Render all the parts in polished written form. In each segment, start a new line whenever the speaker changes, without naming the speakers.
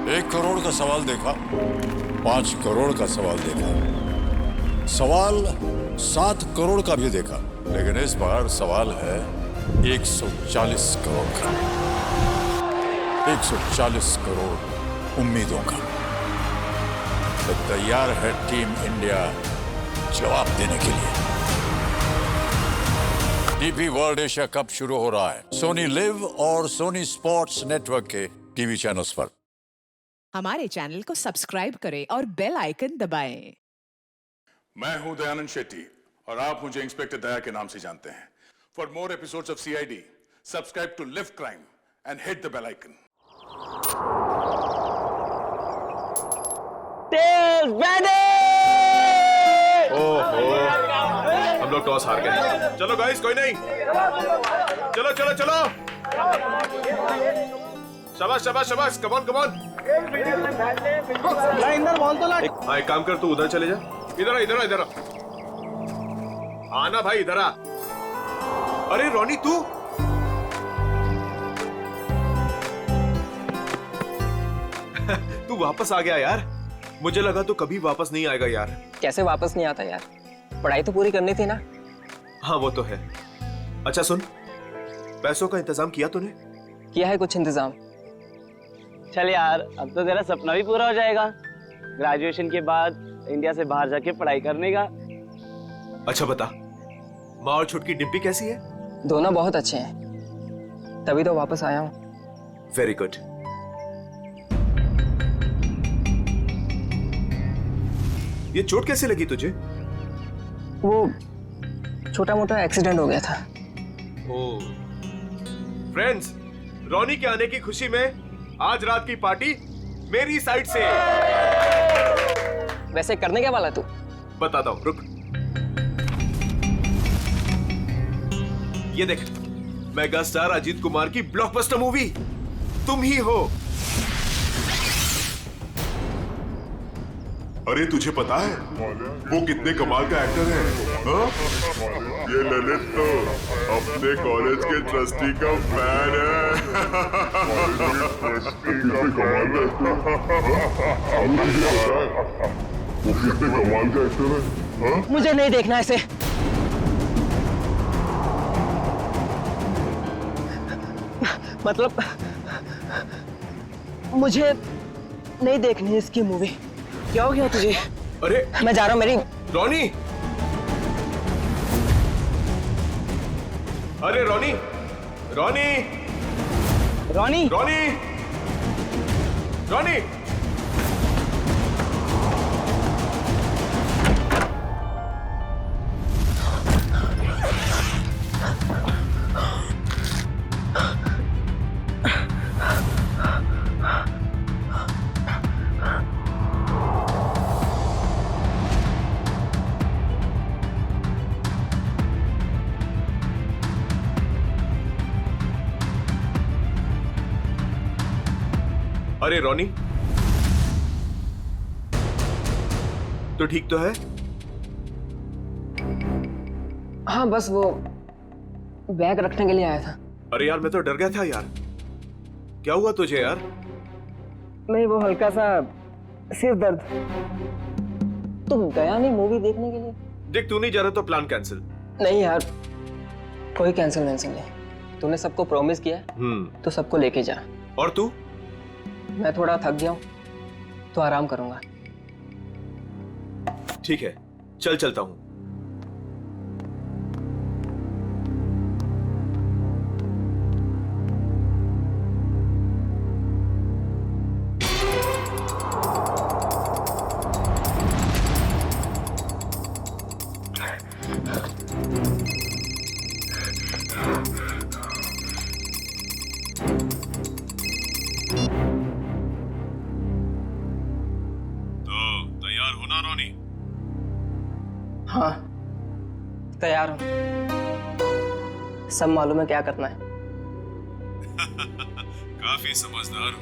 1 करोड़ का सवाल देखा, 5 करोड़ का सवाल देखा, सवाल 7 करोड़ का भी देखा, लेकिन इस बार सवाल है 140 करोड़ का। 140 करोड़ उम्मीदों का। तो तैयार है टीम इंडिया जवाब देने के लिए। डीपी वर्ल्ड एशिया कप शुरू हो रहा है सोनी लिव और सोनी स्पोर्ट्स नेटवर्क के टीवी चैनल्स पर।
हमारे चैनल को सब्सक्राइब करें और बेल आइकन दबाएं।
मैं हूं दयानंद शेट्टी और आप मुझे इंस्पेक्टर दया के नाम से जानते हैं। For more episodes of CID subscribe to live crime and hit the bell icon.
ओहो, हम लोग टॉस हार गए। चलो गाइस, कोई नहीं, चलो चलो चलो, शाबाश शाबाश शाबाश, कम ऑन कम ऑन। हाँ, एक काम कर, तू उधर चले जा। इधर आ, इधर आ, इधर आ। आना भाई, इधर आ। अरे रोनी, तू तू वापस आ गया यार। मुझे लगा तू कभी वापस नहीं आएगा यार।
कैसे वापस नहीं आता यार, पढ़ाई तो पूरी करनी थी ना।
हाँ वो तो है। अच्छा सुन, पैसों का इंतजाम किया तूने?
किया है कुछ इंतजाम।
चल यार, अब तो तेरा सपना भी पूरा हो जाएगा, ग्रेजुएशन के बाद इंडिया से बाहर जाके पढ़ाई करने का।
अच्छा बता, माँ और छुटकी डिम्पी कैसी है?
दोनों बहुत अच्छे हैं, तभी तो वापस आया हूँ।
Very good. ये चोट कैसे लगी तुझे?
वो छोटा मोटा एक्सीडेंट हो गया था।
ओह। फ्रेंड्स, रोनी के आने की खुशी में आज रात की पार्टी मेरी साइड से।
वैसे करने क्या वाला तू?
बताता हूं, रुक। ये देख, मेगा स्टार अजीत कुमार की ब्लॉकबस्टर मूवी तुम ही हो।
अरे तुझे पता है वो कितने कमाल का एक्टर है? हा? ये ललित तो अपने कॉलेज के ट्रस्टी का फैन है। वो कितने कमाल का एक्टर है?
मुझे नहीं देखना ऐसे। मतलब मुझे नहीं देखनी इसकी मूवी। क्या हो गया तुझे?
अरे
मैं जा रहा हूँ। मेरी
रोनी, अरे रोनी, रोनी,
रोनी,
रोनी, रोनी। अरे रोनी, तो ठीक तो है?
हाँ बस वो बैग रखने के लिए आया था।
अरे यार, मैं तो डर गया था यार। क्या हुआ तुझे यार?
नहीं, वो हल्का सा सिर दर्द। तुम गया नहीं मूवी देखने के लिए?
देख, तू नहीं जा रहा तो प्लान कैंसिल।
नहीं यार, कोई कैंसिल नहीं। तूने सबको प्रॉमिस किया तो सबको लेके जा।
और तू?
मैं थोड़ा थक गया हूँ तो आराम करूंगा।
ठीक है, चल चलता हूँ।
हाँ, तैयार हूँ। सब मालूम है क्या करना है।
काफी समझदार हो।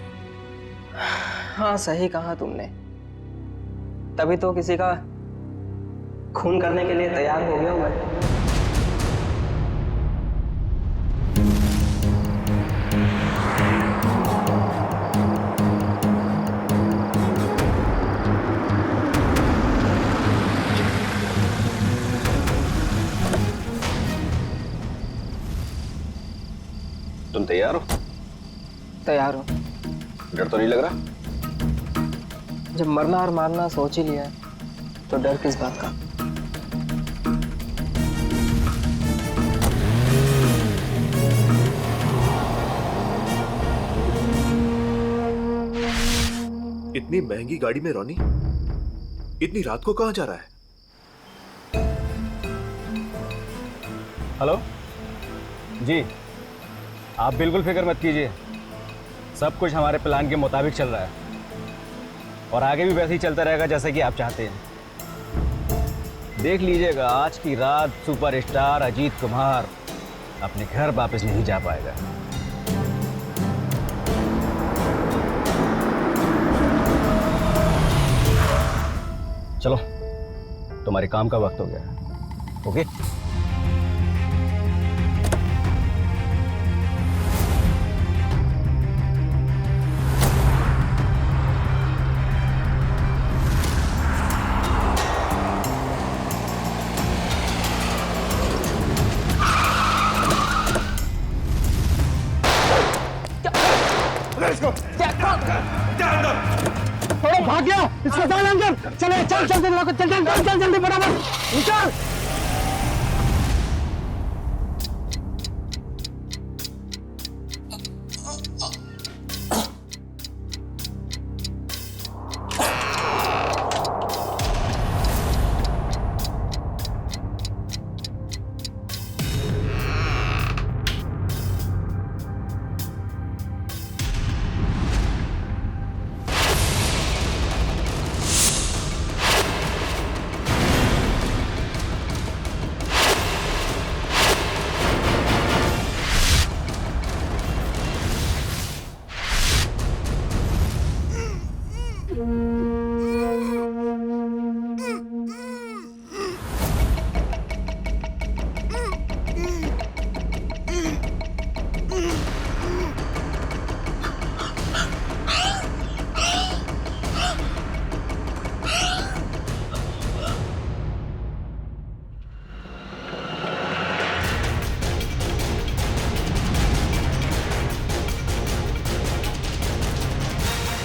हाँ, सही कहा तुमने। तभी तो किसी का खून करने के लिए तैयार हो गया हूँ मैं।
तैयार हो?
तैयार हो।
डर तो नहीं लग रहा?
जब मरना और मारना सोच ही लिया है तो डर किस बात का?
इतनी महंगी गाड़ी में रोनी इतनी रात को कहां जा रहा है?
हेलो जी, आप बिल्कुल फिक्र मत कीजिए, सब कुछ हमारे प्लान के मुताबिक चल रहा है और आगे भी वैसे ही चलता रहेगा जैसे कि आप चाहते हैं। देख लीजिएगा, आज की रात सुपरस्टार अजीत कुमार अपने घर वापस नहीं जा पाएगा। चलो, तुम्हारे काम का वक्त हो गया। ओके?
भाग गया, इसको डाल अंदर। चले, चल चल चल चल चल चल जल्दी फटाफट निकल।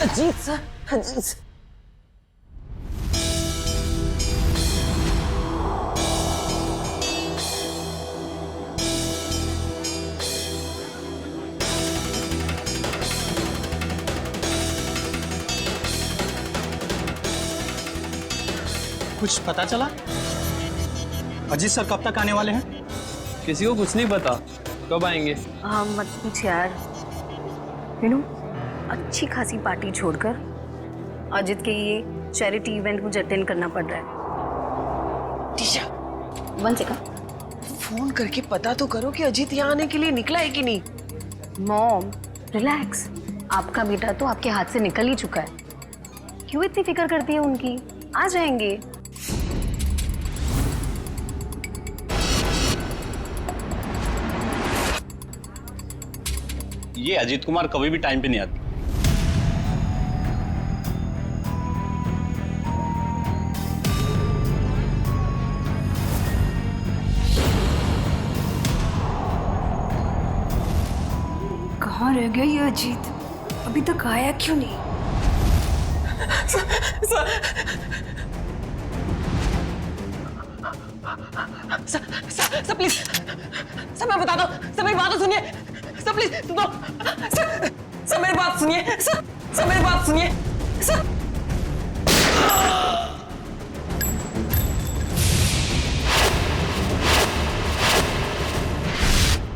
Ajit sir, Ajit sir.
कुछ पता चला? अजीत सर कब तक आने वाले हैं?
किसी को कुछ नहीं पता, कब आएंगे?
हाँ मत पूछ यार। यू नो, अच्छी खासी पार्टी छोड़कर अजित के ये चैरिटी इवेंट मुझे अटेंड करना पड़ रहा है।
टीशा,
1 सेकंड,
फोन करके पता तो करो कि अजीत यहाँ आने के लिए निकला है कि नहीं।
मॉम रिलैक्स, आपका बेटा तो आपके हाथ से निकल ही चुका है, क्यों इतनी फिक्र करती है उनकी? आ जाएंगे।
ये अजीत कुमार कभी भी टाइम पे नहीं आती।
कहाँ रह गया ये अजीत? अभी तक आया क्यों नहीं?
सर प्लीज, सर मैं बता दो, सर मेरी बात तो सुनिए, सर प्लीज सुनो, सर मेरी बात सुनिए, सर मेरी बात सुनिए, सर।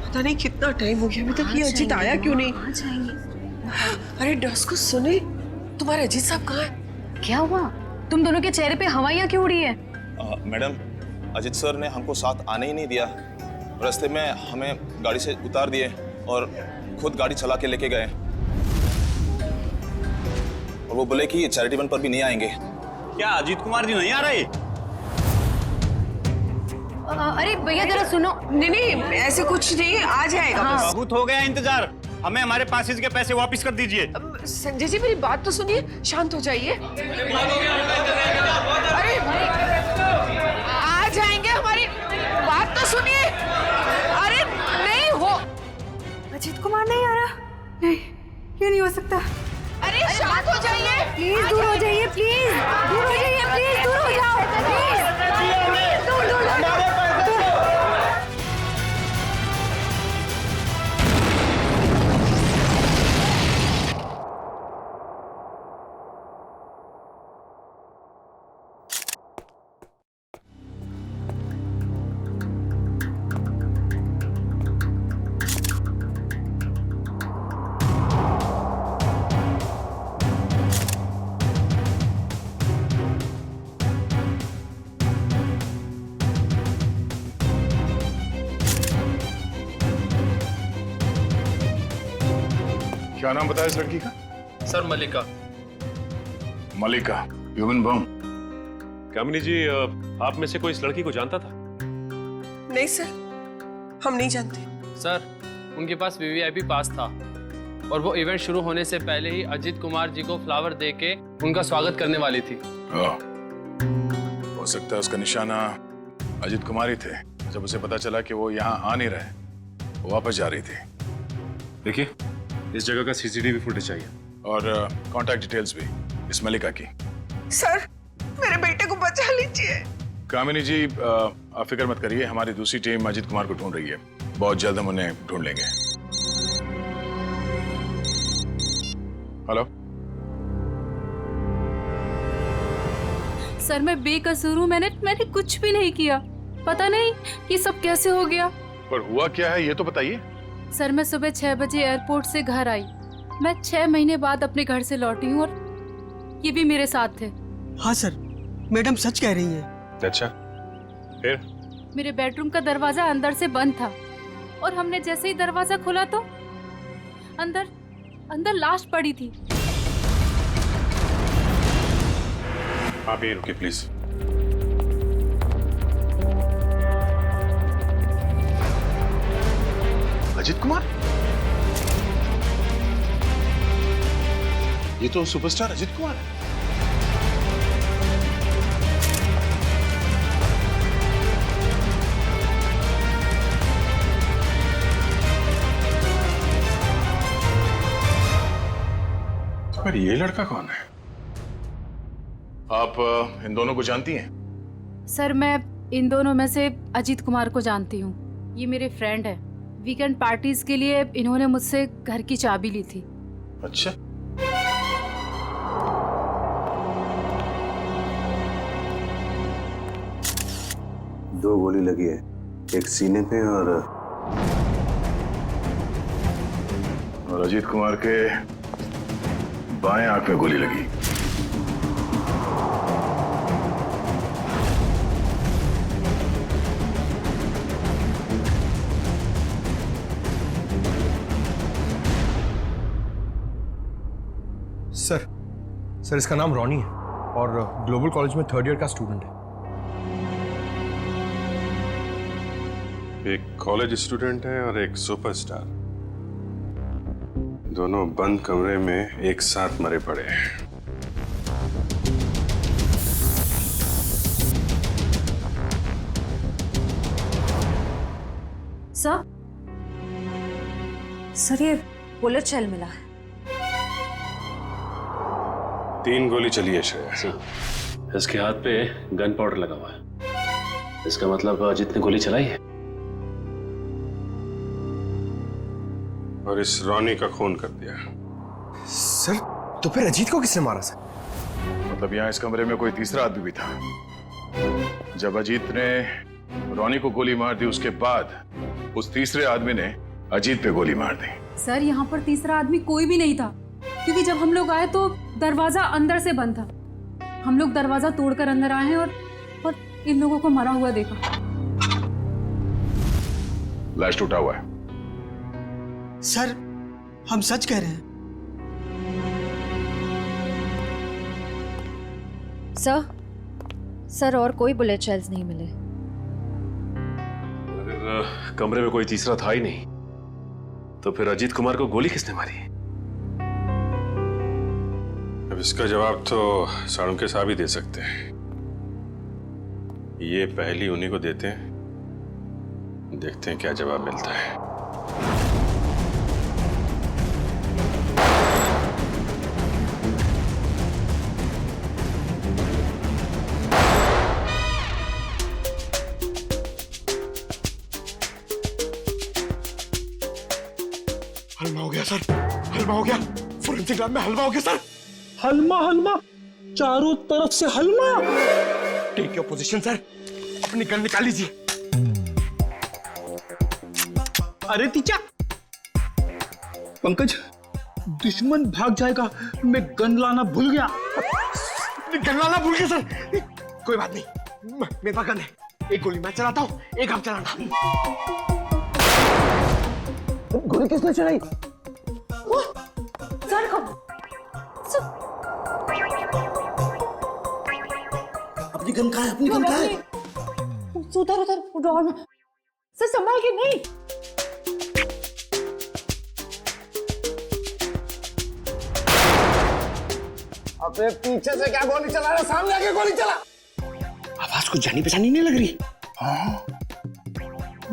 पता नहीं कितना टाइम हो गया, अभी तक ये अजीत आया क्यों नहीं?
आ जाएंगे।
अरे डस को सुने, तुम्हारे अजीत साहब कहाँ हैं?
क्या हुआ? तुम दोनों के चेहरे पे हवाइयाँ क्यों उड़ी है?
मैडम, अजीत सर ने हमको साथ आने ही नहीं दिया। रास्ते में हमें गाड़ी से उतार दिए और खुद गाड़ी चला के लेके गए, और वो बोले कि चैरिटी इवेंट पर भी नहीं आएंगे।
क्या अजीत कुमार जी नहीं आ रहे?
अरे भैया जरा सुनो।
नहीं ऐसे कुछ नहीं, आ जाएगा।
हाँ। बहुत हो गया इंतजार, हमें हमारे पासेज के पैसे वापस कर दीजिए।
संजय जी मेरी बात तो सुनिए, शांत हो जाइए। अरे आ जाएंगे, हमारी बात तो सुनिए। अरे नहीं हो,
अजीत कुमार नहीं
ये नहीं हो सकता।
अरे शांत हो जाइए,
प्लीज दूर हो जाइए, प्लीज दूर हो जाइए, प्लीज दूर हो जाओ, प्लीज दूर दूर
क्या नाम बताया इस लड़की का?
सर मलिका।
मलिका, ह्यूमन बम।
कामिनी जी, आप में से कोई इस लड़की को जानता था?
नहीं सर, हम नहीं जानते।
सर, उनके पास वीवीआईपी पास था और वो इवेंट शुरू होने से पहले ही अजीत कुमार जी को फ्लावर देके उनका स्वागत करने वाली थी।
हो सकता है उसका निशाना अजीत कुमार ही थे। जब उसे पता चला कि वो यहाँ आ नहीं रहे, वो वापस जा रही थी।
देखिए, इस जगह का सीसीटीवी फुटेज चाहिए
और कांटेक्ट डिटेल्स भी इस मलिका की।
सर, मेरे बेटे को बचा लीजिए।
कामिनी जी, आप फिक्र मत करिए, हमारी दूसरी टीम अजीत कुमार को ढूंढ रही है। बहुत जल्द हम उन्हें ढूंढ लेंगे। हेलो
सर, मैं बेकसूर हूँ। मैंने कुछ भी नहीं किया। पता नहीं ये सब कैसे हो गया।
पर हुआ क्या है ये तो बताइए।
सर, मैं सुबह 6 बजे एयरपोर्ट से घर आई। मैं 6 महीने बाद अपने घर से लौटी हूँ और ये भी मेरे साथ थे।
हाँ सर, मैडम सच कह रही हैं।
अच्छा, फिर?
मेरे बेडरूम का दरवाजा अंदर से बंद था और हमने जैसे ही दरवाजा खोला तो अंदर लाश पड़ी थी।
आप यहीं रुकिए प्लीज।
अजीत कुमार? ये तो सुपरस्टार अजीत कुमार है। पर ये लड़का कौन है? आप इन दोनों को जानती हैं?
सर, मैं इन दोनों में से अजीत कुमार को जानती हूँ। ये मेरे फ्रेंड है। वीकेंड पार्टीज के लिए इन्होंने मुझसे घर की चाबी ली थी।
अच्छा,
दो गोली लगी है, एक सीने पे और
अजीत कुमार के बाएं आंख में गोली लगी।
सर इसका नाम रॉनी है और ग्लोबल कॉलेज में 3rd ईयर का स्टूडेंट है।
एक कॉलेज स्टूडेंट है और एक सुपरस्टार, दोनों बंद कमरे में एक साथ मरे पड़े हैं।
सर, ये बुलेट शेल मिला है।
3 गोली चली है श्रेया।
इसके हाथ पे गन पाउडर लगा हुआ है। इसका मतलब अजीत ने गोली चलाई है
और इस रॉनी का खून कर दिया।
सर, तो फिर अजीत को किसने मारा सर?
मतलब यहाँ इस कमरे में कोई तीसरा आदमी भी था। जब अजीत ने रॉनी को गोली मार दी, उसके बाद उस तीसरे आदमी ने अजीत पे गोली मार दी।
सर, यहाँ पर तीसरा आदमी कोई भी नहीं था, क्योंकि जब हम लोग आए तो दरवाजा अंदर से बंद था। हम लोग दरवाजा तोड़कर अंदर आए हैं और इन लोगों को मरा हुआ देखा।
लाश टूटा हुआ है।
सर, हम सच कह रहे हैं।
सर, और कोई बुलेट शेल्स नहीं मिले।
अगर कमरे में कोई तीसरा था ही नहीं, तो फिर अजीत कुमार को गोली किसने मारी? अब इसका जवाब तो साळुंखे साहब ही दे सकते हैं। ये पहली उन्हीं को देते हैं, देखते हैं क्या जवाब मिलता है।
गया सर, हलवा हो गया। फोरेंसिक लैब में हलवा हो गया सर।
हलमा हलमा, चारों तरफ से हलमा।
टेक योर पोजीशन सर, अपनी गन निकाल लीजिए।
अरे तीचा, पंकज, दुश्मन भाग जाएगा, मैं गन लाना भूल गया।
गन लाना भूल गया सर। कोई बात नहीं, मेरे पास गन है। एक गोली मैं चलाता हूँ, एक आप चलाना।
गोली किसने चलाई?
सर कब?
अपनी गन कहाँ है? अपनी गन कहाँ है?
उधर उधर ड्रॉर में। सर संभाल के। नहीं
अबे पीछे से क्या गोली चला रहा? सामने आके गोली चला। आवाज कुछ जानी पहचानी नहीं लग रही। हाँ,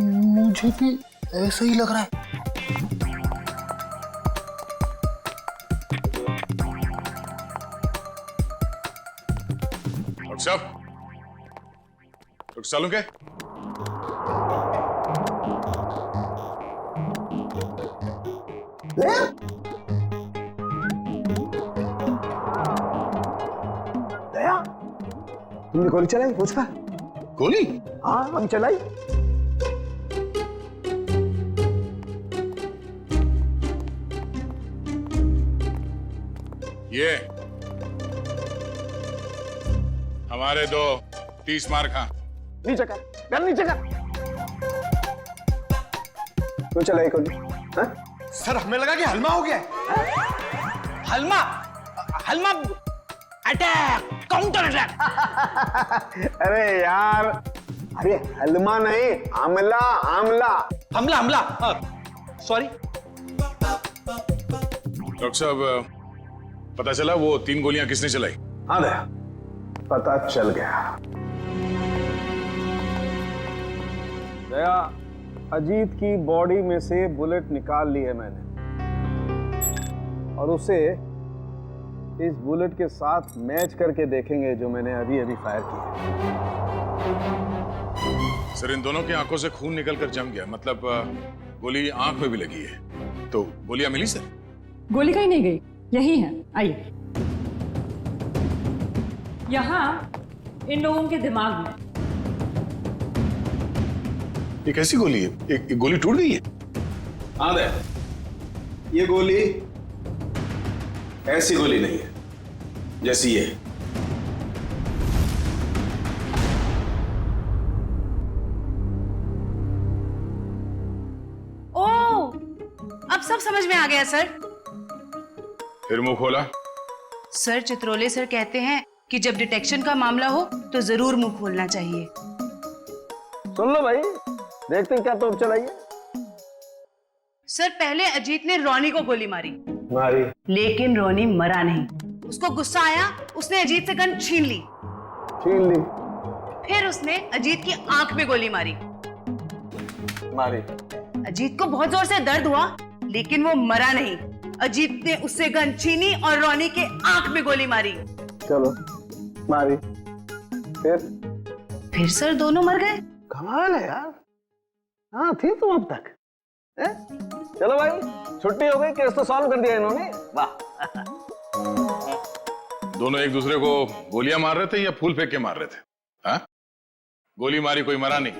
मुझे भी ऐसा ही लग रहा है।
डॉक्टर साहब, डॉक्टर सालू क्या?
दया, तुमने गोली चलाई? पूछा
गोली?
हाँ, हम चलाई।
ये हमारे दो 30 मार खा।
नीचे कर, गन नीचे कर। क्यों चलाई गोली?
सर हमें लगा कि हलमा हो गया है।
हलमा? हलमा अटैक, काउंटर अटैक। अरे यार, अरे हलमा नहीं, आमला आमला। हमला हमला, सॉरी।
डॉक्टर साहब, पता चला वो 3 गोलियां किसने चलाई?
हाँ दया, पता चल गया।
दया, अजीत की बॉडी में से बुलेट निकाल ली है मैंने, और उसे इस बुलेट के साथ मैच करके देखेंगे जो मैंने अभी अभी फायर की है।
सर, इन दोनों की आंखों से खून निकलकर जम गया, मतलब गोली आंख में भी लगी है। तो गोलियां मिली सर?
गोली कहीं नहीं गई, यही है, आइए। यहाँ इन लोगों के दिमाग में।
ये कैसी गोली है? एक गोली टूट गई है?
हाँ दया, ये गोली ऐसी गोली नहीं है जैसी ये।
ओह, अब सब समझ में आ गया सर।
फिर मुंह खोला?
सर, चित्रोले सर कहते हैं कि जब डिटेक्शन का मामला हो तो जरूर मुंह खोलना चाहिए।
सुन लो भाई, देखते हैं क्या तोप चलाई है।
सर, पहले अजीत ने रोनी को गोली मारी,
लेकिन
रोनी मरा नहीं। उसको गुस्सा आया, उसने अजीत से गन छीन ली। फिर उसने अजीत की आंख में गोली मारी। अजीत को बहुत जोर से दर्द हुआ, लेकिन वो मरा नहीं। अजीत ने उससे गन छीनी और रोनी के आंख में गोली मारी।
चलो, मारी।
फिर सर दोनों मर गए।
कमाल है यार। हाँ, थी तुम अब तक। चलो भाई, छुट्टी हो गई, केस तो सॉल्व कर दिया इन्होंने। वाह।
दोनों एक दूसरे को गोलियां मार रहे थे या फूल फेंक के मार रहे थे? हाँ? गोली मारी, कोई मरा नहीं,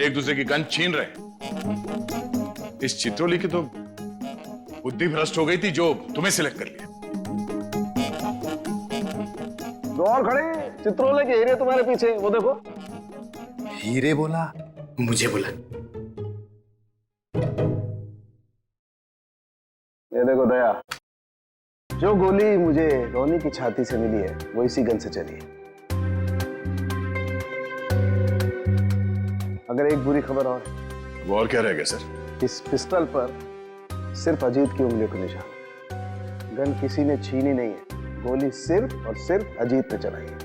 एक दूसरे की गन छीन रहे। इस चित्रोली की तो बुद्धि भ्रष्ट हो गई थी जो तुम्हें सिलेक्ट कर लिया।
दो और खड़े, चित्रोले के हीरे तुम्हारे पीछे, वो देखो।
हीरे बोला, मुझे बोला।
ये देखो दया, जो गोली मुझे रोनी की छाती से मिली है वो इसी गन से चली है। अगर एक बुरी खबर
और क्या रह गया सर?
इस पिस्टल पर सिर्फ अजीत की उंगलियों का निशान है। गन किसी ने छीनी नहीं है, गोली सिर्फ और सिर्फ अजीत ने चलाई है।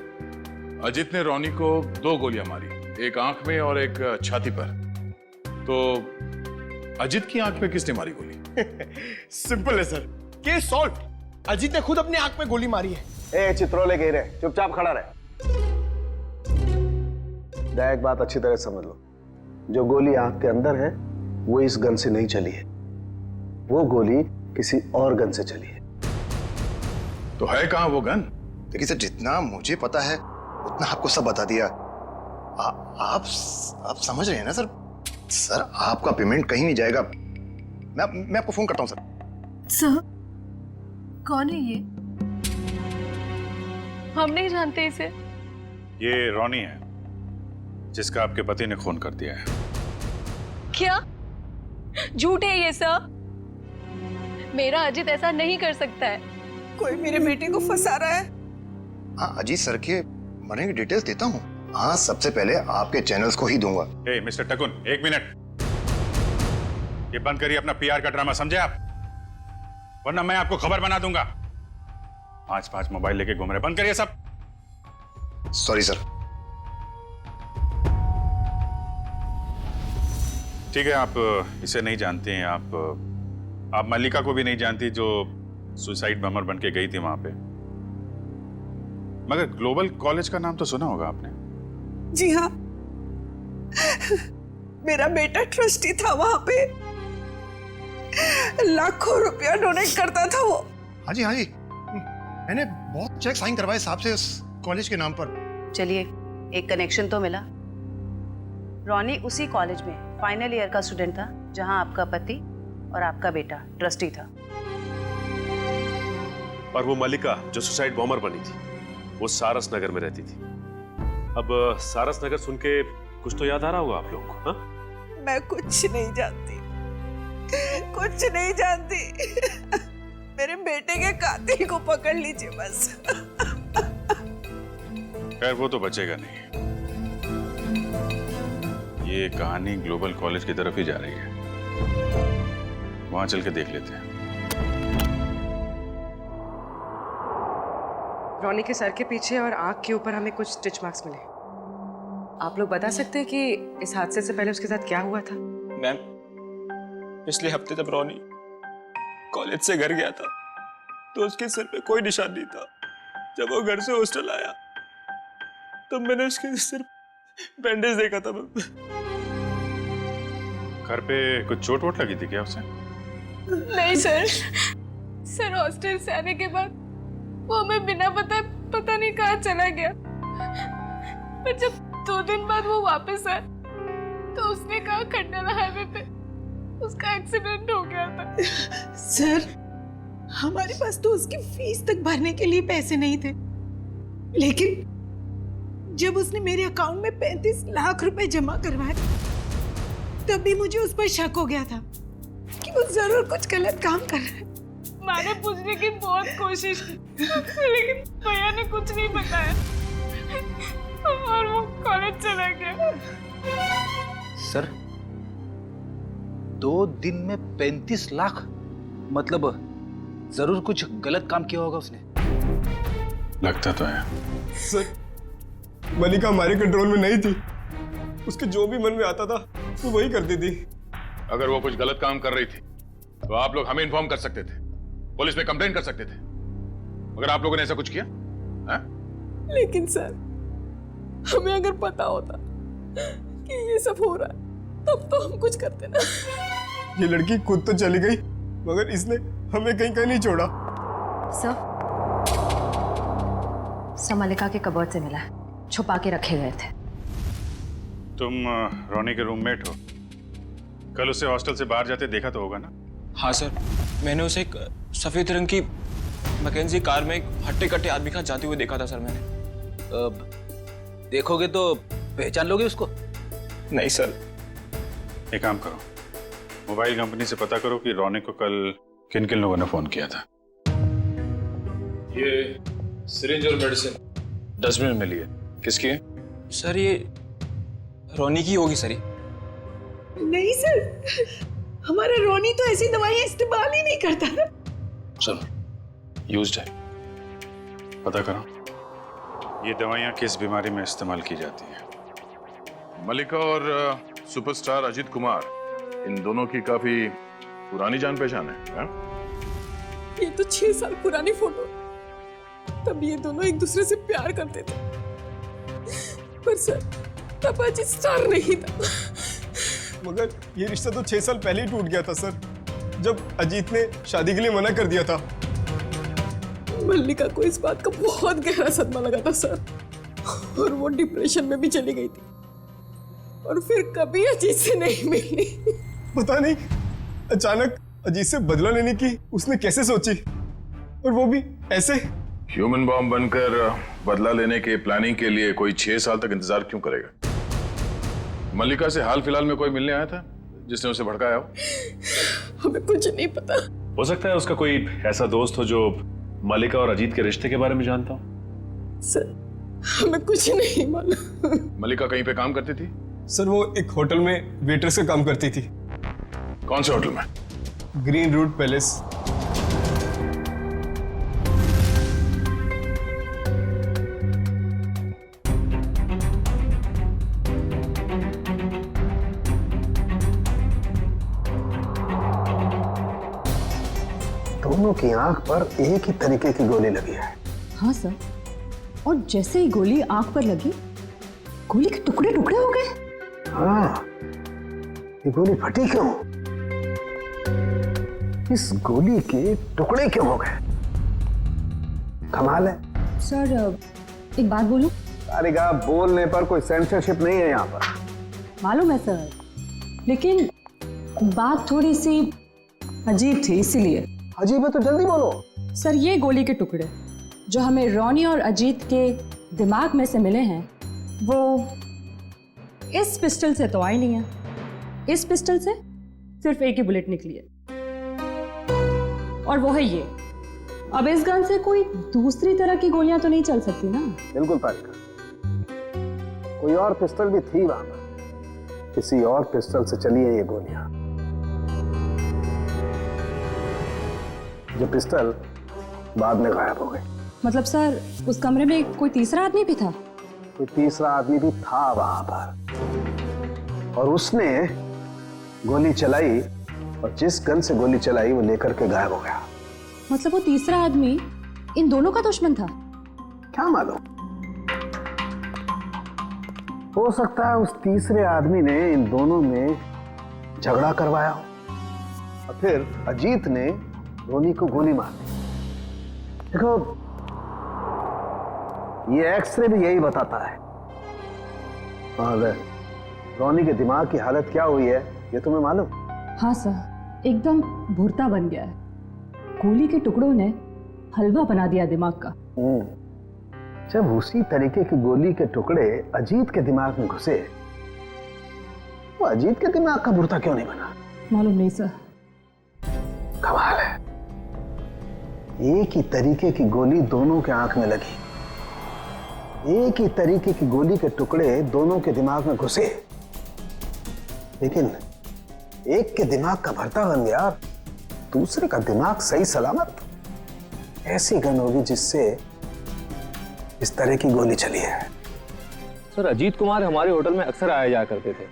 अजीत ने रोनी को 2 गोलियां मारी, एक आंख में और एक छाती पर। तो अजीत की आंख में किसने मारी गोली?
सिंपल है सर, केस सॉल्व। अजीत ने खुद अपनी आंख में गोली मारी है।
ए चित्रोले के हीरे, चुपचाप खड़ा रहे। दया, एक बात अच्छी तरह समझ लो, जो गोली आंख के अंदर है वो इस गन से नहीं चली है। वो गोली
किसी और गन से चली है।
तो है कहां वो गन?
देखिए सर, जितना मुझे पता है उतना आपको सब बता दिया। आप समझ रहे हैं ना सर? सर आपका पेमेंट कहीं नहीं जाएगा। मैं आपको फोन करता हूं सर।
सर कौन है ये? हम नहीं जानते इसे।
ये रॉनी है जिसका आपके पति ने खून कर दिया है।
क्या झूठ है ये सब? मेरा अजित ऐसा नहीं कर सकता है।
कोई मेरे बेटे को फंसा रहा है।
हाँ अजीत सर के मरने की डिटेल्स देता हूँ। हाँ सबसे पहले आपके चैनल्स को ही दूंगा।
ए मिस्टर टकुन, 1 मिनट। ये बंद करिए अपना पीआर का ड्रामा, समझे आप? वरना मैं आपको खबर बना दूंगा। 5 मोबाइल लेके घूम रहे, बंद करिए सब।
Sorry sir.
ठीक है, आप इसे नहीं जानते हैं। आप मल्लिका को भी नहीं जानती जो सुसाइड बमर बन के गई थी वहां पे। मगर ग्लोबल कॉलेज का नाम तो सुना होगा आपने।
जी हाँ, मेरा बेटा ट्रस्टी था वहां पे। लाखों रुपया डोनेट करता था वो।
हाँ जी मैंने बहुत चेक साइन करवाए साहब से उस कॉलेज के नाम पर।
चलिए, एक कनेक्शन तो मिला। रॉनी उसी कॉलेज में फाइनल ईयर का स्टूडेंट था जहां आपका पति और आपका बेटा ट्रस्टी था।
और वो मल्लिका जो सुसाइड बॉम्बर बनी थी, वो सारस नगर में रहती थी। अब सारस नगर सुन के कुछ तो याद आ रहा होगा आप लोगों को? हाँ?
मैं कुछ नहीं जानती, कुछ नहीं जानती। मेरे बेटे के कातिल को पकड़ लीजिए बस।
खैर वो तो बचेगा नहीं। ये कहानी ग्लोबल कॉलेज की तरफ ही जा रही है, वहां चल के देख लेते हैं।
रॉनी के सर के पीछे और आंख के ऊपर हमें कुछ स्टिच मार्क्स मिले। आप लोग बता सकते हैं कि इस हादसे से पहले उसके साथ क्या हुआ था?
मैम, पिछले हफ्ते जब रॉनी कॉलेज से घर गया था तो उसके सिर पे कोई निशान नहीं था। जब वो घर से हॉस्टल आया तब मैंने उसके सिर बैंडेज देखा था।
घर पे कुछ चोट वोट लगी थी क्या उसे?
नहीं सर हॉस्टल से आने के बाद वो हमें बिना पता नहीं कहाँ चला गया। पर जब 2 दिन बाद वो वापस आया तो उसने कहा खंडाला हाईवे पे उसका एक्सीडेंट हो गया था।
सर, हमारे पास तो उसकी फीस तक भरने के लिए पैसे नहीं थे, लेकिन जब उसने मेरे अकाउंट में 35 लाख रुपए जमा करवाए तब भी मुझे उस पर शक हो गया था कि वो जरूर कुछ गलत काम कर रहा है।
मैंने पूछने की बहुत कोशिश की लेकिन भैया ने कुछ नहीं बताया और वो कॉलेज चला गया।
सर 2 दिन में 35 लाख, मतलब जरूर कुछ गलत काम किया होगा उसने।
लगता तो है।
सर, मल्लिका हमारे कंट्रोल में नहीं थी। उसके जो भी मन में आता था वो वही करती थी।
अगर वो कुछ गलत काम कर रही थी तो आप लोग हमें इन्फॉर्म कर सकते थे, पुलिस में कंप्लेंट कर सकते थे। मगर आप लोगों ने ऐसा कुछ किया?
लेकिन सर, हमें अगर पता होता कि ये सब हो रहा है तब तो हम कुछ करते ना।
ये लड़की खुद तो चली गई मगर इसने हमें कहीं नहीं छोड़ा।
सर मल्लिका के कबर्ड से मिला है, छुपा के रखे गए थे।
तुम रॉनी के रूममेट हो, कल उसे हॉस्टल से बाहर जाते देखा तो होगा ना?
हाँ सर, मैंने उसे एक सफेद रंग की मैकेंजी कार में एक हट्टे कट्टे आदमी के साथ जाते हुए देखा था सर मैंने।
देखोगे तो पहचान लोगे उसको?
नहीं सर।
एक काम करो, मोबाइल कंपनी से पता करो कि रॉनी को कल किन किन लोगों ने फोन किया था।
ये सिरिंज और मेडिसिन
डस्टबिन में मिली है, किसकी है?
सर ये रॉनी की होगी सर।
नहीं सर, हमारा रॉनी तो ऐसी दवाइयां इस्तेमाल ही नहीं करता था।
चलो, यूज्ड है, पता करो ये दवाइयां किस बीमारी में इस्तेमाल की जाती हैं।
मल्लिका और सुपरस्टार अजित कुमार, इन दोनों की काफी पुरानी जान पहचान है।
ये तो 6 साल पुरानी फोटो, तब ये दोनों एक दूसरे से प्यार करते थे। पर सर, तब अजित स्टार नहीं था।
मगर ये रिश्ता तो 6 साल पहले ही टूट गया था सर, जब अजीत ने शादी के लिए मना कर दिया था।
मल्लिका को इस बात का बहुत गहरा सदमा लगा था सर, और वो डिप्रेशन में भी चली गई थी और फिर कभी अजीत से नहीं मिली।
पता नहीं अचानक अजीत से बदला लेने की उसने कैसे सोची, और वो भी ऐसे।
ह्यूमन बॉम्ब बनकर बदला लेने के प्लानिंग के लिए कोई 6 साल तक इंतजार क्यों करेगा? मल्लिका से हाल फिलहाल में कोई मिलने आया था जिसने उसे भड़काया हो?
हमें कुछ नहीं पता।
हो सकता है उसका कोई ऐसा दोस्त हो जो मल्लिका और अजीत के रिश्ते के बारे में जानता हो।
सर हमें कुछ नहीं मालूम।
मल्लिका कहीं पे काम करती थी?
सर वो एक होटल में वेट्रेस का काम करती थी।
कौन से होटल में?
Green route palace.
दोनों की आंख पर एक ही तरीके की गोली लगी है।
हाँ सर, और जैसे ही गोली आंख पर लगी, गोली के टुकड़े टुकड़े हो गए।
हाँ, ये गोली फटी क्यों? इस गोली के टुकड़े क्यों हो गए? कमाल है।
सर एक बात बोलूं?
सारिका, बोलने पर कोई सेंसरशिप नहीं है यहाँ पर।
मालूम है सर, लेकिन बात थोड़ी सी अजीब थी, इसीलिए।
अजीब है तो जल्दी बोलो।
सर ये गोली के टुकड़े जो हमें रॉनी और अजीत के दिमाग में से मिले हैं, वो इस पिस्टल से तो आए नहीं है। इस पिस्टल से सिर्फ एक ही बुलेट निकली है, और वो है ये। अब इस गन से कोई दूसरी तरह की गोलियां तो नहीं चल सकती ना?
बिल्कुल तारिका, कोई और पिस्टल भी थी वहां पर, किसी और पिस्टल से चली है ये गोलियां। जो पिस्टल बाद में गायब हो गई।
मतलब सर उस कमरे में कोई तीसरा आदमी भी था?
कोई तीसरा आदमी भी था वहां पर, और उसने गोली चलाई, और जिस गन से गोली चलाई वो लेकर के गायब हो गया।
मतलब वो तीसरा आदमी इन दोनों का दुश्मन था?
क्या मालूम, हो सकता है उस तीसरे आदमी ने इन दोनों में झगड़ा करवाया हो, और फिर अजीत ने रोनी को गोली मार दी। देखो ये एक्सरे भी यही बताता है, और रोनी के दिमाग की हालत क्या हुई है ये तुम्हें मालूम?
हाँ सर, एकदम भुरता बन गया है। गोली के टुकड़ों ने हलवा बना दिया दिमाग का।
जब उसी तरीके की गोली के टुकड़े अजीत के दिमाग में घुसे, तो अजीत के दिमाग का भुरता क्यों नहीं बना?
मालूम नहीं सर।
कमाल है, एक ही तरीके की गोली दोनों के आंख में लगी, एक ही तरीके की गोली के टुकड़े दोनों के दिमाग में घुसे, लेकिन एक के दिमाग का भरता बन गया, दूसरे का दिमाग सही सलामत। ऐसी गन होगी जिससे इस तरह की गोली चली है।
सर अजीत कुमार हमारे होटल में अक्सर आया जाया करते थे,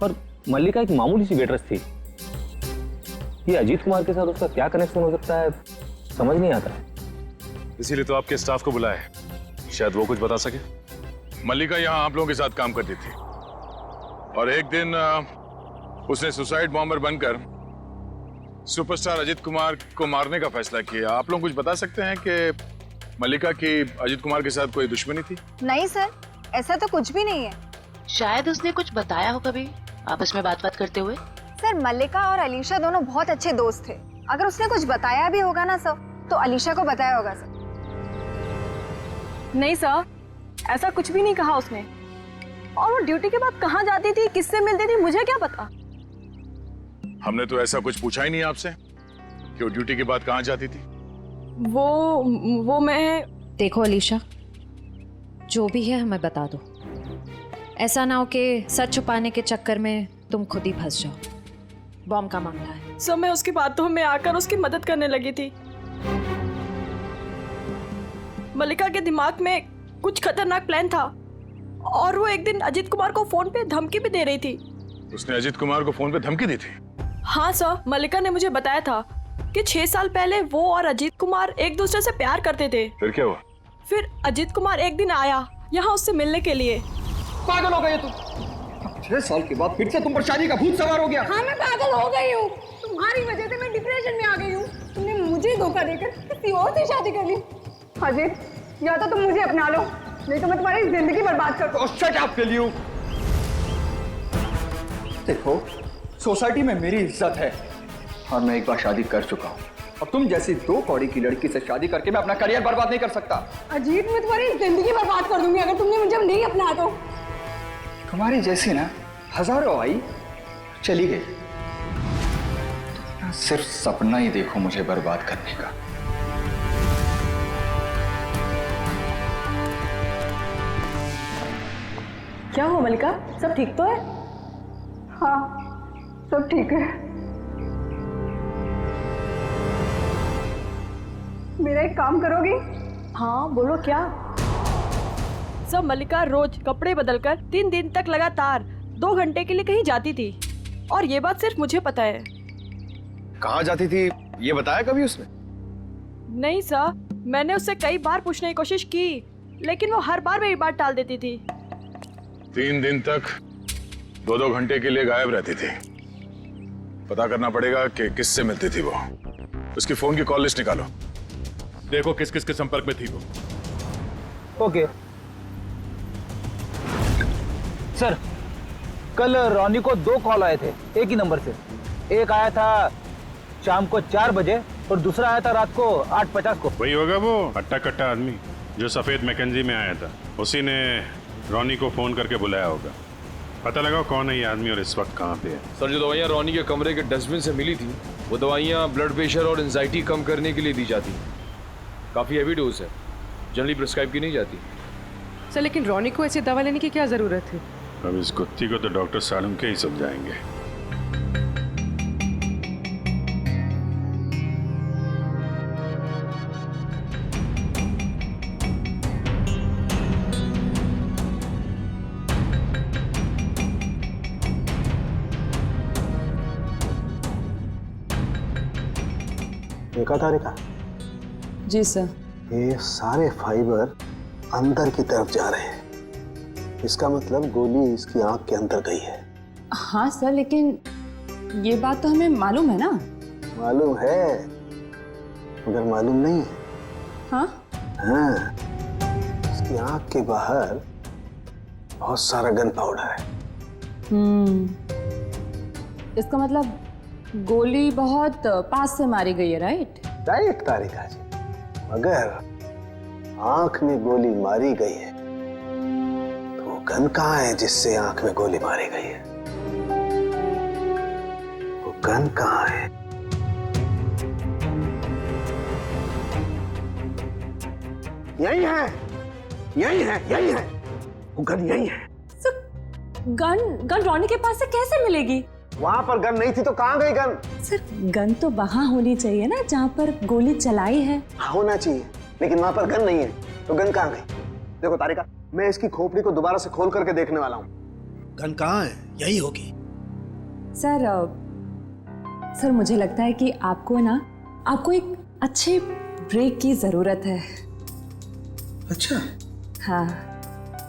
और मल्लिका एक मामूली सी वेट्रेस थी। ये अजीत कुमार के साथ उसका क्या कनेक्शन हो सकता है, समझ नहीं आता है।
इसीलिए तो आपके स्टाफ को बुलाया है, शायद वो कुछ बता सके।
मल्लिका यहाँ आप लोगों के साथ काम करती थी, और एक दिन उसने सुसाइड बॉम्बर बनकर सुपरस्टार अजीत कुमार को मारने का फैसला किया। आप लोग कुछ बता सकते हैं कि मल्लिका की अजीत कुमार के साथ कोई दुश्मनी थी?
नहीं सर, ऐसा तो कुछ भी नहीं है।
शायद उसने कुछ बताया हो कभी आपस में बात करते हुए।
सर मल्लिका और अलीशा दोनों बहुत अच्छे दोस्त थे। अगर उसने कुछ बताया भी होगा ना सर, तो अलीशा को बताया होगा सर।
नहीं सर, ऐसा कुछ भी नहीं कहा उसने। और वो ड्यूटी के बाद कहाँ जाती थी, किससे मिलती थी, मुझे क्या पता।
हमने तो ऐसा कुछ पूछा ही नहीं आपसे कि वो ड्यूटी के बाद कहाँ जाती थी।
वो मैं।
देखो अलीशा, जो भी है हमें बता दो। ऐसा ना हो कि सच छुपाने के चक्कर में तुम खुद ही फंस जाओ। बॉम्ब का मामला है।
सर मैं उसकी बातों में आकर उसकी मदद करने लगी थी। मल्लिका के दिमाग में कुछ खतरनाक प्लान था, और वो एक दिन अजीत कुमार को फोन पे धमकी भी दे रही थी।
उसने अजीत कुमार को फोन पे धमकी दी थी?
हाँ सर, मल्लिका ने मुझे बताया था कि 6 साल पहले वो और अजीत कुमार एक दूसरे से प्यार करते थे।
फिर क्या हुआ?
फिर अजीत कुमार एक दिन आया यहाँ उससे मिलने के लिए।
पागल हो गए तुम? 6 साल के बाद फिर से तुम पर शादी का भूत सवार हो गया।
हाँ मैं पागल हो गई हूँ।
तुम्हारी वजह से मैं डिप्रेशन में आ गई हूँ। तुमने मुझे धोखा देकर किसी और से शादी कर ली।
अजीत, या तो तुम मुझे अपना लो, नहीं तो मैं तुम्हारी जिंदगी बर्बाद कर दूँ।
Shut up will you. देखो, सोसाइटी में मेरी इज्जत है और मैं एक बार शादी कर चुका हूँ। अब तुम जैसी 2 कौड़ी की लड़की से शादी करके मैं अपना करियर बर्बाद नहीं कर सकता।
अजीत, मैं तुम्हारी जिंदगी बर्बाद कर दूंगी अगर तुमने मुझे नहीं अपना तो।
तुम्हारी जैसी ना हजारों आई, चली गई। सिर्फ सपना ही देखो मुझे बर्बाद करने का।
क्या हो मलिका, सब ठीक तो है? हाँ, सब ठीक है। मेरा एक काम करोगी? हाँ, बोलो क्या?
सब मल्लिका रोज कपड़े बदलकर 3 दिन तक लगातार 2 घंटे के लिए कहीं जाती थी, और ये बात सिर्फ मुझे पता है।
कहाँ जाती थी ये बताया कभी उसने?
नहीं सर, मैंने उससे कई बार पूछने की कोशिश की, लेकिन वो हर बार मेरी बात टाल देती थी।
3 दिन तक 2-2 घंटे के लिए गायब रहती थी। पता करना पड़ेगा कि किससे मिलती थी वो। उसकी फोन की कॉल लिस्ट निकालो, देखो किस किस के संपर्क में थी वो।
ओके सर, कल रोनी को 2 कॉल आए थे एक ही नंबर से। एक आया था शाम को 4 बजे और दूसरा आया था रात को 8:50 को।
वही होगा वो हट्टा कट्टा आदमी जो सफेद मैकेंजी में आया था। उसी ने रोनी को फोन करके बुलाया होगा। पता लगाओ कौन है ये आदमी और इस वक्त कहाँ पे है।
सर, जो दवाइयाँ रोनी के कमरे के डस्टबिन से मिली थी, वो दवाइयाँ ब्लड प्रेशर और एंजाइटी कम करने के लिए दी जाती हैं। काफ़ी हैवी डोज है, जनरली प्रिस्क्राइब की नहीं जाती।
सर, लेकिन रोनी को ऐसी दवा लेने की क्या जरूरत है?
अब इस कुत्ती को तो डॉक्टर सालुंके ही समझाएंगे।
देखा तारिका?
जी सर।
ये सारे फाइबर अंदर की तरफ जा रहे हैं। इसका मतलब गोली इसकी आंख के अंदर गई है।
हाँ सर, लेकिन ये बात तो हमें मालूम है ना।
मालूम है, मगर मालूम नहीं है।
हाँ?
हाँ, इसकी आंख के बाहर बहुत सारा गन पाउडर है।
इसका मतलब गोली बहुत पास से मारी गई है, राइट?
राइट तारिका जी, मगर आंख में गोली मारी गई है तो गन कहाँ है जिससे आंख में गोली मारी गई है? वो गन कहाँ है? यही है, यही है, यही है, वो गन यही है।
गन रोनी के पास से कैसे मिलेगी?
वहां पर गन नहीं थी तो कहाँ गई गन?
सर, गन तो वहां होनी चाहिए ना जहाँ पर गोली चलाई है।
होना चाहिए, लेकिन वहां पर गन नहीं है, तो गन कहाँ गई? देखो तारिका, मैं इसकी खोपड़ी को दोबारा से खोल करके देखने वाला हूँ। गन कहाँ है? यही होगी।
सर मुझे लगता है कि आपको एक अच्छे ब्रेक की जरूरत है।
अच्छा?
हाँ,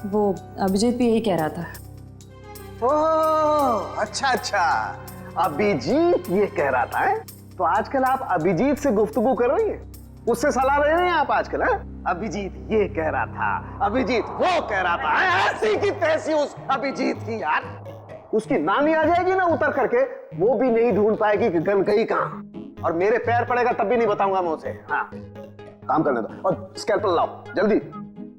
वो अभिजीत भी यही कह रहा था।
ओह, अच्छा अच्छा, अभिजीत ये कह रहा था है? तो आजकल आप अभिजीत से गुफ्तगू कर रही हैं, उससे सलाह ले रहे हैं आप आजकल? है अभिजीत ये कह रहा था, अभिजीत वो कह रहा था, ऐसी की तैसी उस अभिजीत की। यार उसकी नानी आ जाएगी ना उतर करके, वो भी नहीं ढूंढ पाएगी कि गन गई कहाँ, और मेरे पैर पड़ेगा तब भी नहीं बताऊंगा मैं उसे। हाँ, काम करने दो, और स्कैल्पल लाओ जल्दी,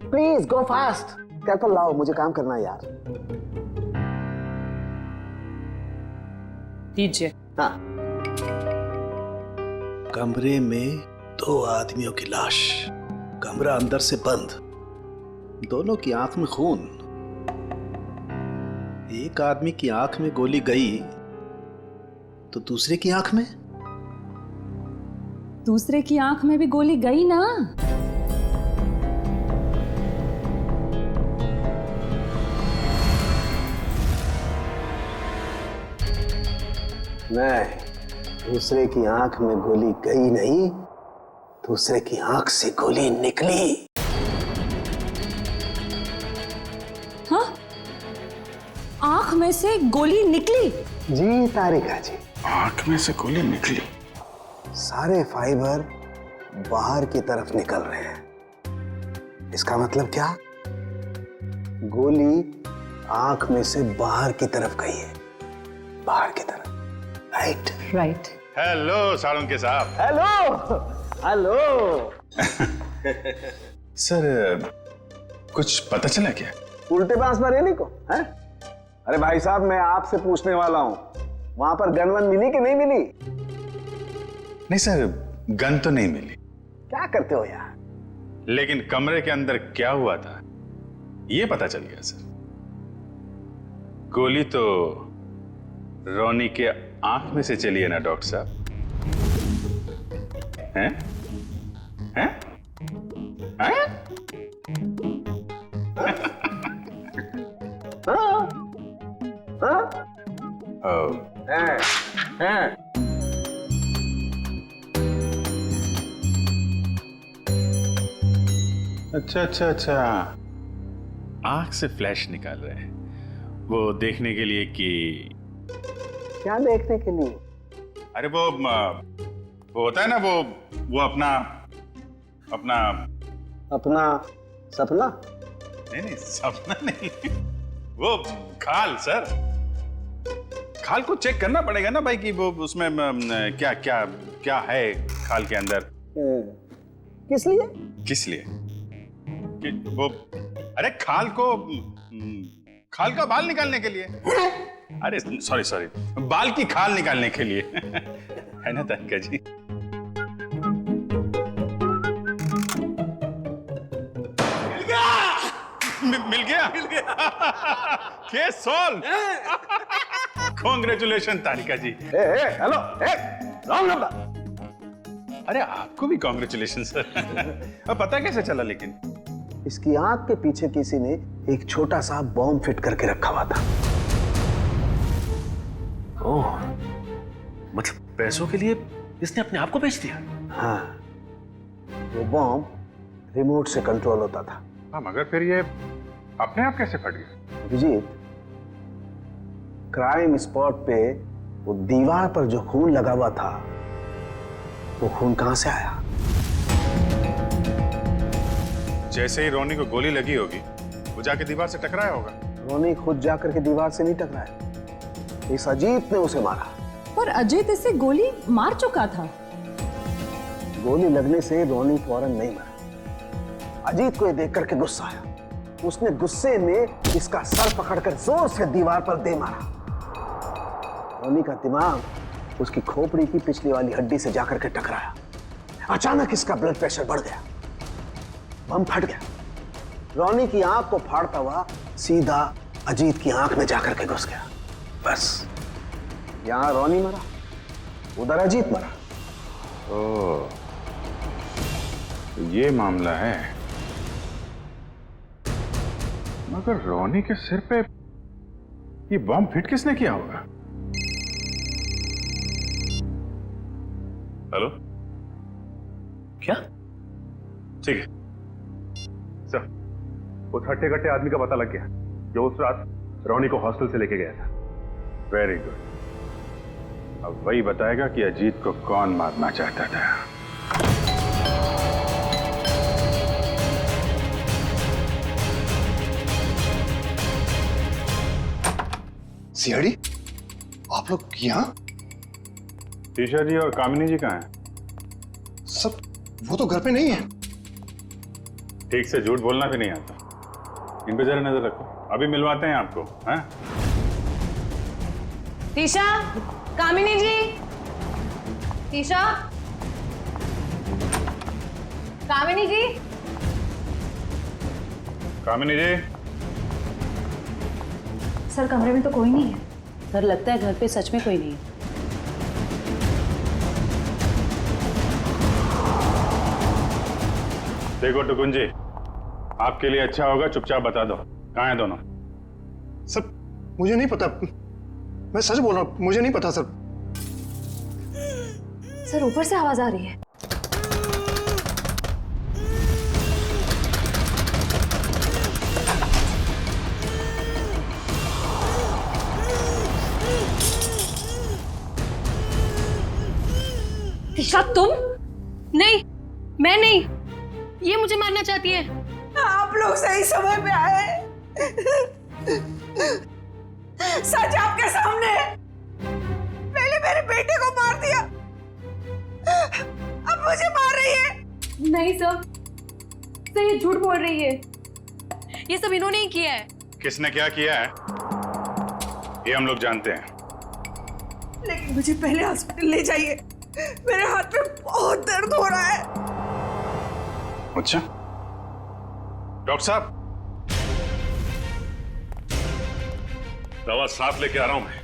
प्लीज गो फास्ट। स्कैल्पल लाओ, मुझे काम करना है यार।
दीजिए।
हाँ। कमरे में 2 आदमियों की लाश, कमरा अंदर से बंद, दोनों की आंख में खून। एक आदमी की आंख में गोली गई तो दूसरे की आंख में?
दूसरे की आंख में भी गोली गई ना।
नहीं, दूसरे की आंख में गोली गई नहीं, दूसरे की आंख से गोली निकली।
हाँ? आंख में से गोली निकली?
जी तारिका जी,
आंख में से गोली निकली।
सारे फाइबर बाहर की तरफ निकल रहे हैं। इसका मतलब क्या? गोली आंख में से बाहर की तरफ गई है, बाहर की तरफ। Right
right.
हेलो साळुंके साहब।
Hello hello.
सर कुछ पता चला क्या?
उल्टे बांस बरेली को है? अरे भाई साहब, मैं आपसे पूछने वाला हूं, वहां पर गन वन मिली कि नहीं मिली?
नहीं सर, गन तो नहीं मिली।
क्या करते हो यार?
लेकिन कमरे के अंदर क्या हुआ था ये पता चल गया सर। गोली तो रोनी के आंख में से चली है ना डॉक्टर साहब? हैं? हैं? हैं? अच्छा अच्छा अच्छा, आंख से फ्लैश निकाल रहे हैं वो देखने के लिए कि
क्या देखने के लिए?
अरे वो होता है ना, वो अपना
सपना?
नहीं सपना नहीं, वो खाल सर, खाल को चेक करना पड़ेगा ना भाई कि वो उसमें क्या क्या क्या है खाल के अंदर।
किस लिए?
किस लिए? कि वो अरे खाल का बाल निकालने के लिए। अरे सॉरी, बाल की खाल निकालने के लिए है ना तारिका जी? मिल गया case solve. Congratulation Tarika ji.
Hello, wrong number.
अरे आपको भी कांग्रेचुलेशन सर। अब पता कैसे चला? लेकिन
इसकी आंख के पीछे किसी ने एक छोटा सा बॉम्ब फिट करके रखा हुआ था।
ओह, मतलब पैसों के लिए इसने अपने आप को बेच दिया?
हाँ, वो बॉम्ब रिमोट से कंट्रोल होता था।
हाँ, मगर फिर ये अपने आप कैसे फट गया?
अभिजीत, क्राइम स्पॉट पे वो दीवार पर जो खून लगा हुआ था, वो खून कहां से आया?
जैसे ही रोनी को गोली लगी होगी वो जाके दीवार से टकराया होगा।
रोनी खुद जाकर के दीवार से नहीं टकराया, इस अजीत ने उसे मारा।
पर अजीत इसे गोली मार चुका था।
गोली लगने से रोनी फौरन नहीं मरा। अजीत को यह देख करके गुस्सा आया, उसने गुस्से में इसका सर पकड़कर जोर से दीवार पर दे मारा। रोनी का दिमाग उसकी खोपड़ी की पिछली वाली हड्डी से जाकर के टकराया। अचानक इसका ब्लड प्रेशर बढ़ गया, बम फट गया। रोनी की आंख को फाड़ता हुआ सीधा अजीत की आंख में जाकर के घुस गया। बस, यहां रोनी मरा, उधर अजीत मरा।
ओह, तो ये मामला है। मगर रोनी के सिर पे ये बॉम्ब फिट किसने किया होगा? हेलो,
क्या?
ठीक है सर,
उस हट्टे कट्टे आदमी का पता लग गया जो उस रात रोनी को हॉस्टल से लेके गया था।
Very good. अब वही बताएगा कि अजीत को कौन मारना चाहता था।
सीआईडी, आप लोग यहाँ?
टीशा जी और कामिनी जी कहाँ हैं?
सब वो तो घर पे नहीं है।
ठीक से झूठ बोलना भी नहीं आता। इन पे जरा नजर रखो, अभी मिलवाते हैं आपको। हैं?
टीशा, कामिनी जी, टीशा, कामिनी जी,
कामिनी जी।
सर कमरे में तो कोई नहीं है। सर लगता है घर पे सच में कोई नहीं है।
देखो टुकुन जी, आपके लिए अच्छा होगा चुपचाप बता दो कहाँ हैं दोनों।
सर मुझे नहीं पता, मैं सच बोल रहा हूँ, मुझे नहीं पता सर।
सर ऊपर से आवाज आ रही है। अलीशा तुम?
नहीं, मैं नहीं। ये मुझे मारना चाहती है।
आप लोग सही समय पे आए। सच आपके सामने है। पहले मेरे बेटे को मार दिया, अब मुझे मार रही है।
नहीं सर, ये झूठ बोल रही है। ये सब इन्होंने ही किया है।
किसने क्या किया है ये हम लोग जानते हैं।
लेकिन मुझे पहले हॉस्पिटल ले जाइए, मेरे हाथ में बहुत दर्द हो रहा है।
अच्छा डॉक्टर साहब,
दवा साफ लेके आ रहा हूं मैं।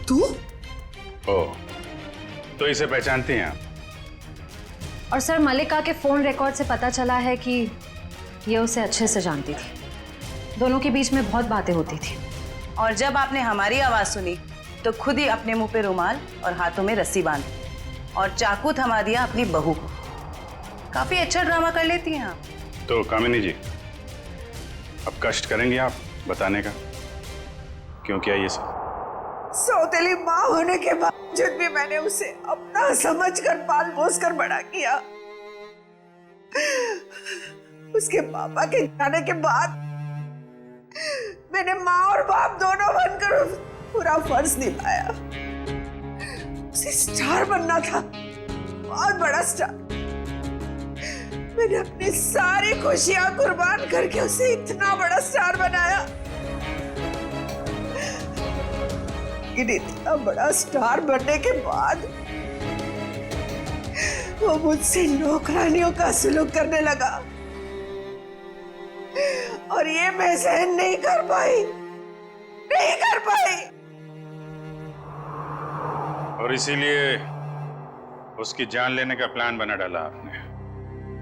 तू?
ओह, तो इसे पहचानती हैं आप?
और सर मलिका के फोन रिकॉर्ड से पता चला है कि ये उसे अच्छे से जानती थी। दोनों के बीच में बहुत बातें होती थी।
और जब आपने हमारी आवाज सुनी तो खुद ही अपने मुंह पे रुमाल और हाथों में रस्सी बांधी और चाकू थमा दिया अपनी बहू को। काफी अच्छा ड्रामा कर लेती हैं आप।
तो कामिनी जी, अब कष्ट करेंगी आप बताने का क्यों किया ये सब?
सौतेली माँ होने के बावजूद भी मैंने उसे अपना समझकर पाल पोस कर बड़ा किया। उसके पापा के जाने के बाद मैंने माँ और बाप दोनों बनकर पूरा फर्ज निभाया। उसे स्टार बनना था, बहुत बड़ा स्टार। मैंने अपनी सारी खुशियां कुर्बान करके उसे इतना बड़ा स्टार बनाया। लेकिन इतना बड़ा स्टार बनने के बाद वो मुझसे नौकरानियों का सुलूक करने लगा और ये मैं सहन नहीं कर पाई।
और इसीलिए उसकी जान लेने का प्लान बना डाला आपने?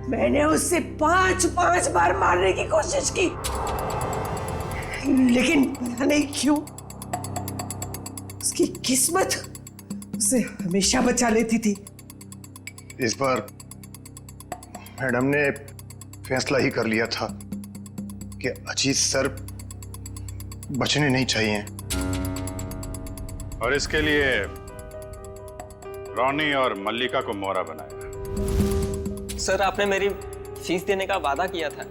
मैंने उससे 5 बार मारने की कोशिश की, लेकिन पता नहीं क्यों उसकी किस्मत उसे हमेशा बचा लेती थी।
इस बार मैडम ने फैसला ही कर लिया था कि अजीत सर बचने नहीं चाहिए।
और इसके लिए रॉनी और मल्लिका को मोहरा बनाया।
सर आपने मेरी फीस देने का वादा किया था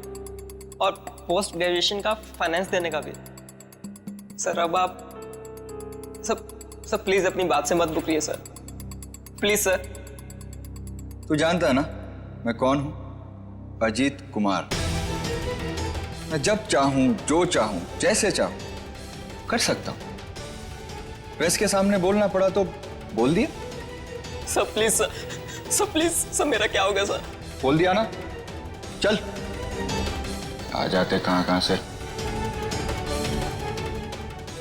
और पोस्ट ग्रेजुएशन का फाइनेंस देने का भी। सर अब आप सब प्लीज अपनी बात से मत रुकिए सर, प्लीज सर।
तू जानता है ना मैं कौन हूं? अजीत कुमार। मैं जब चाहूं, जो चाहूं, जैसे चाहूं कर सकता हूं। प्रेस के सामने बोलना पड़ा तो बोल दिया।
Sir please sir please sir, मेरा क्या हो गया सर?
बोल दिया ना, चल। आ जाते कहां से।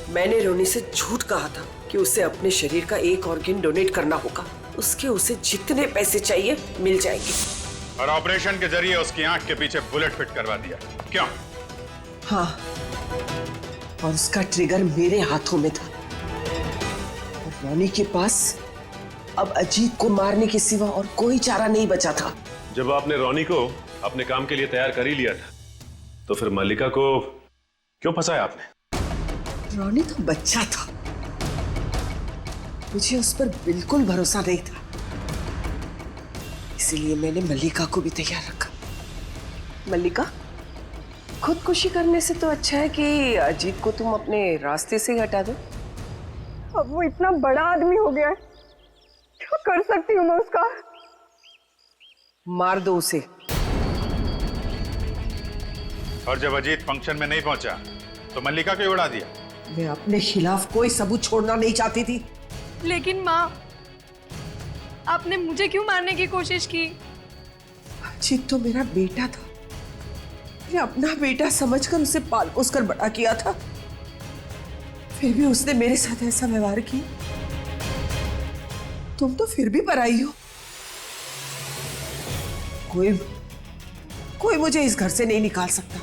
मैंने रोनी से झूठ कहा था कि उसे अपने शरीर का एक ऑर्गन डोनेट करना होगा। उसके उसे जितने पैसे चाहिए मिल जाएंगे।
और ऑपरेशन के जरिए उसकी आंख के पीछे बुलेट फिट करवा दिया। क्यों?
हाँ, और उसका ट्रिगर मेरे हाथों में था। और रोनी के पास अब अजीत को मारने के सिवा और कोई चारा नहीं बचा था।
जब आपने रोनी को अपने काम के लिए तैयार कर ही लिया था तो फिर मल्लिका को क्यों फंसाया आपने?
रोनी तो बच्चा था, मुझे उस पर बिल्कुल भरोसा नहीं था, इसीलिए मैंने मल्लिका को भी तैयार रखा। मल्लिका, खुदकुशी करने से तो अच्छा है कि अजीत को तुम अपने रास्ते से हटा दो।
अब वो इतना बड़ा आदमी हो गया है, क्या कर सकती हूँ मैं उसका?
मार दो उसे।
और जब अजीत फंक्शन में नहीं पहुंचा तो मल्लिका को उड़ा दिया।
मैं अपने खिलाफ कोई सबूत छोड़ना नहीं चाहती थी।
लेकिन माँ, आपने मुझे क्यों मारने की कोशिश की?
अजीत तो मेरा बेटा था, मैं अपना बेटा समझकर उसे पाल पोस कर बड़ा किया था, फिर भी उसने मेरे साथ ऐसा व्यवहार किया। तुम तो फिर भी पराई हो। कोई मुझे इस घर से नहीं निकाल सकता।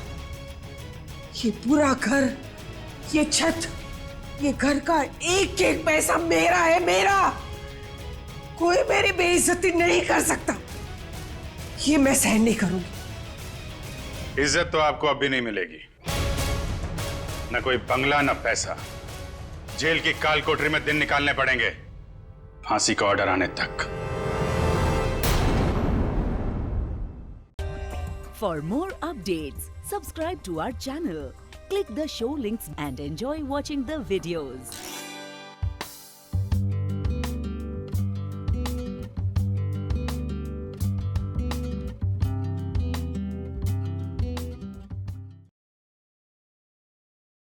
ये पूरा घर, ये छत, ये घर का एक एक पैसा मेरा है, मेरा। कोई मेरी बेइज्जती नहीं कर सकता। ये मैं सहन नहीं करूंगी।
इज्जत तो आपको अब भी नहीं मिलेगी। न कोई बंगला न पैसा। जेल की काल कोठरी में दिन निकालने पड़ेंगे, फांसी का ऑर्डर आने तक।
For more updates, subscribe to our channel, click the show links and enjoy watching the videos.